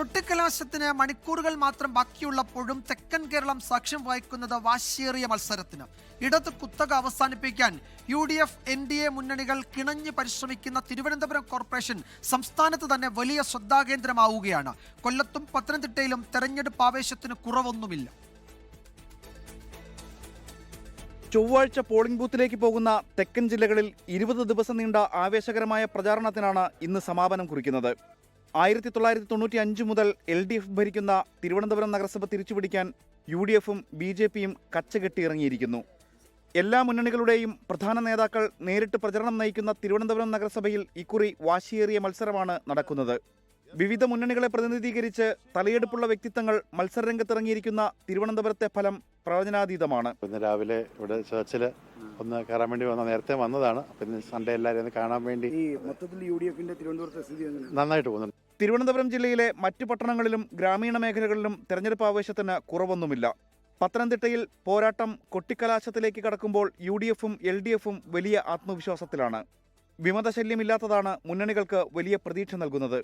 കൊട്ടിക്കലാശത്തിന് മണിക്കൂറുകൾ മാത്രം ബാക്കിയുള്ളപ്പോഴും തെക്കൻ കേരളം സാക്ഷ്യം വഹിക്കുന്നത് വാശിയേറിയ മത്സരത്തിന്. ഇടത് കുത്തക അവസാനിപ്പിക്കാൻ UDF NDA മുന്നണികൾ കിണഞ്ഞ് പരിശ്രമിക്കുന്ന തിരുവനന്തപുരം കോർപ്പറേഷൻ സംസ്ഥാനത്ത് തന്നെ വലിയ ശ്രദ്ധാകേന്ദ്രമാവുകയാണ്. കൊല്ലത്തും പത്തനംതിട്ടയിലും തെരഞ്ഞെടുപ്പ് ആവേശത്തിന് കുറവൊന്നുമില്ല. ചൊവ്വാഴ്ച പോളിംഗ് ബൂത്തിലേക്ക് പോകുന്ന തെക്കൻ ജില്ലകളിൽ 20 ദിവസം നീണ്ട ആവേശകരമായ പ്രചാരണത്തിനാണ് ഇന്ന് സമാപനം കുറിക്കുന്നത്. 1995 മുതൽ LDF ഭരിക്കുന്ന തിരുവനന്തപുരം നഗരസഭ തിരിച്ചുപിടിക്കാൻ UDFും BJPയും കച്ചകെട്ടിയിറങ്ങിയിരിക്കുന്നു. എല്ലാ മുന്നണികളുടെയും പ്രധാന നേതാക്കൾ നേരിട്ട് പ്രചരണം നയിക്കുന്ന തിരുവനന്തപുരം നഗരസഭയിൽ ഇക്കുറി വാശിയേറിയ മത്സരമാണ് നടക്കുന്നത്. വിവിധ മുന്നണികളെ പ്രതിനിധീകരിച്ച് തലയെടുപ്പുള്ള വ്യക്തിത്വങ്ങൾ മത്സരരംഗത്തിറങ്ങിയിരിക്കുന്ന തിരുവനന്തപുരത്തെ ഫലം പ്രവചനാതീതമാണ്. ഇന്ന് രാവിലെ ഇവിടെ ചർച്ചിൽ ഒന്ന് കയറാൻ വേണ്ടി നേരത്തെ വന്നതാണ്. പിന്നെ സൺഡേ എല്ലാവരും ഒന്ന് കാണാൻ വേണ്ടി. മൊത്തത്തിൽ UDFന്റെ തിരുവനന്തപുരത്തെ സ്ഥിതി നന്നായിട്ട് പോകുന്നുണ്ട്. തിരുവനന്തപുരം ജില്ലയിലെ മറ്റു പട്ടണങ്ങളിലും ഗ്രാമീണ മേഖലകളിലും തെരഞ്ഞെടുപ്പ് ആവേശത്തിന് കുറവൊന്നുമില്ല. പത്തനംതിട്ടയിൽ പോരാട്ടം കൊട്ടിക്കലാശത്തിലേക്ക് കടക്കുമ്പോൾ UDFും LDFും വലിയ ആത്മവിശ്വാസത്തിലാണ്. വിമതശല്യമില്ലാത്തതാണ് മുന്നണികൾക്ക് വലിയ പ്രതീക്ഷ നൽകുന്നത്.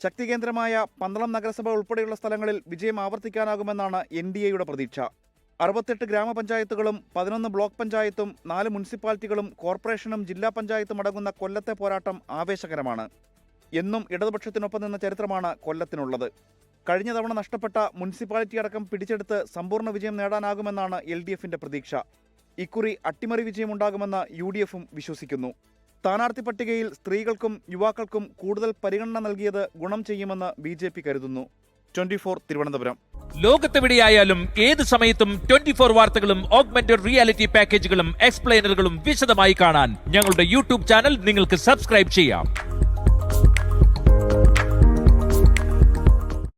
ശക്തികേന്ദ്രമായ പന്തളം നഗരസഭ ഉൾപ്പെടെയുള്ള സ്ഥലങ്ങളിൽ വിജയം ആവർത്തിക്കാനാകുമെന്നാണ് NDAയുടെ പ്രതീക്ഷ. 68 ഗ്രാമപഞ്ചായത്തുകളും 11 ബ്ലോക്ക് പഞ്ചായത്തും 4 മുനിസിപ്പാലിറ്റികളും കോർപ്പറേഷനും ജില്ലാ പഞ്ചായത്തും അടങ്ങുന്ന കൊല്ലത്തെ പോരാട്ടം ആവേശകരമാണ്. എന്നും ഇടതുപക്ഷത്തിനൊപ്പം നിന്ന ചരിത്രമാണ് കൊല്ലത്തിനുള്ളത്. കഴിഞ്ഞ തവണ നഷ്ടപ്പെട്ട മുനിസിപ്പാലിറ്റി അടക്കം പിടിച്ചെടുത്ത് സമ്പൂർണ്ണ വിജയം നേടാനാകുമെന്നാണ് LDFന്റെ പ്രതീക്ഷ. ഇക്കുറി അട്ടിമറി വിജയമുണ്ടാകുമെന്ന് UDFും വിശ്വസിക്കുന്നു. സ്ഥാനാർത്ഥി പട്ടികയിൽ സ്ത്രീകൾക്കും യുവാക്കൾക്കും കൂടുതൽ പരിഗണന നൽകിയത് ഗുണം ചെയ്യുമെന്ന് BJP കരുതുന്നു. 24 തിരുവനന്തപുരം. ലോകത്തെവിടെയായാലും ഏത് സമയത്തും 24 വാർത്തകളും ഓഗ്മെന്റഡ് റിയാലിറ്റി പാക്കേജുകളും എക്സ്പ്ലെയിനറുകളും വിശദമായി കാണാൻ ഞങ്ങളുടെ YouTube ചാനൽ നിങ്ങൾക്ക് സബ്സ്ക്രൈബ് ചെയ്യാം.